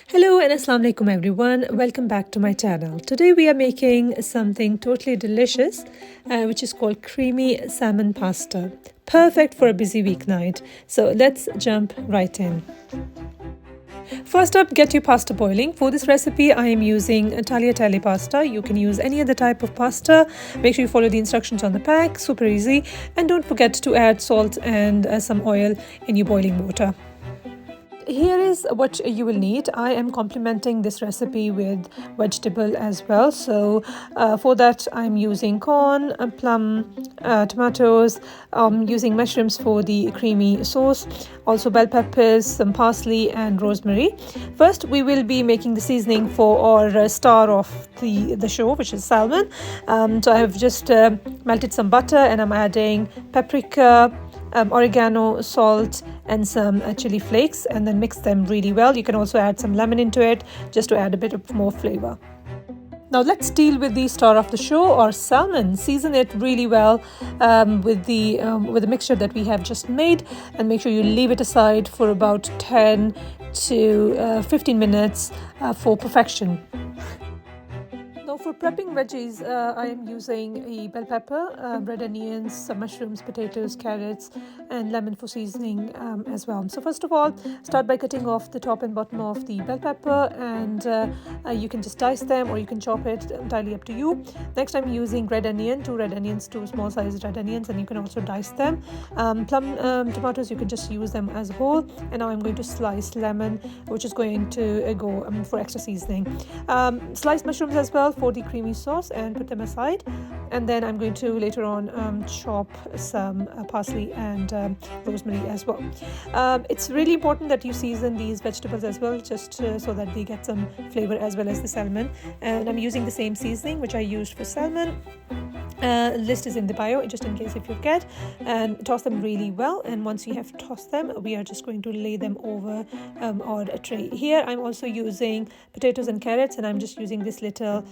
Hello and Assalamu alaikum everyone. Welcome back to my channel. Today we are making something totally delicious which is called creamy salmon pasta. Perfect for a busy weeknight. So let's jump right in. First up, get your pasta boiling. For this recipe, I am using tagliatelle pasta. You can use any other type of pasta. Make sure you follow the instructions on the pack. Super easy. And don't forget to add salt and some oil in your boiling water. Here is what you will need. I am complementing this recipe with vegetable as well. So for that I'm using corn, plum, tomatoes, using mushrooms for the creamy sauce, also bell peppers, some parsley and rosemary. First we will be making the seasoning for our star of the show, which is salmon. So I have just melted some butter and I'm adding paprika, oregano, salt and some chili flakes, and then mix them really well. You can also add some lemon into it just to add a bit of more flavor. Now let's deal with the star of the show, or salmon. Season it really well with the mixture that we have just made, and make sure you leave it aside for about 10 to 15 minutes for perfection. Now for prepping veggies, I am using a bell pepper, red onions, some mushrooms, potatoes, carrots and lemon for seasoning as well. So first of all, start by cutting off the top and bottom of the bell pepper, and you can just dice them or you can chop it, entirely up to you. Next I'm using red onion, two small sized red onions, and you can also dice them. Plum tomatoes, you can just use them as a whole. And now I'm going to slice lemon, which is going to go for extra seasoning. Slice mushrooms as well for the creamy sauce and put them aside, and then I'm going to later on chop some parsley and rosemary as well. It's really important that you season these vegetables as well, just so that they get some flavor as well as the salmon, and I'm using the same seasoning which I used for salmon. List is in the bio just in case if you forget, and toss them really well. And once you have tossed them, we are just going to lay them over our tray. Here I'm also using potatoes and carrots, and I'm just using this little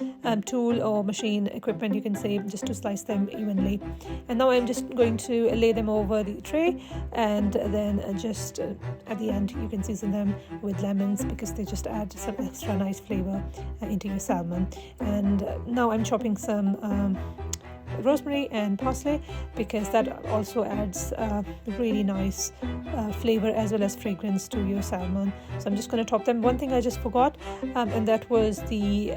tool or machine equipment, you can say, just to slice them evenly. And now I'm just going to lay them over the tray, and then just at the end you can season them with lemons, because they just add some extra nice flavor into your salmon. And now I'm chopping some rosemary and parsley, because that also adds really nice flavor as well as fragrance to your salmon. So I'm just going to top them. One thing I just forgot, and that was the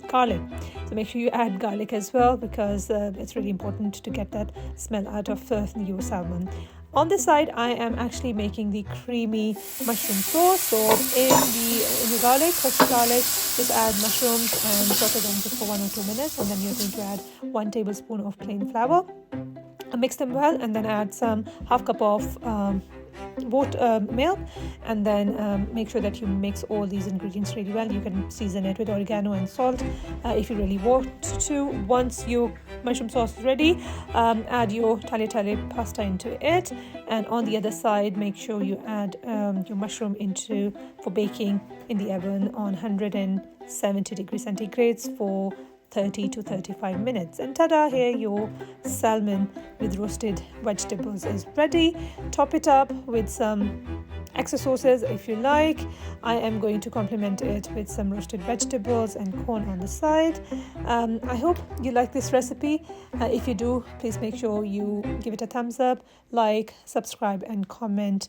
garlic. So make sure you add garlic as well, because it's really important to get that smell out of your salmon. On this side, I am actually making the creamy mushroom sauce. So in the garlic, crushed garlic, just add mushrooms and saute them just for 1 or 2 minutes, and then you're going to add 1 tablespoon of plain flour. Mix them well, and then add some half cup of milk, and then make sure that you mix all these ingredients really well. You can season it with oregano and salt if you really want to. Once your mushroom sauce is ready, add your tagliatelle pasta into it, and on the other side make sure you add your mushroom for baking in the oven on 170 degrees centigrade for 30 to 35 minutes. And tada, here your salmon with roasted vegetables is ready. Top it up with some extra sauces if you like. I am going to complement it with some roasted vegetables and corn on the side. I hope you like this recipe. If you do, please make sure you give it a thumbs up, like, subscribe and comment.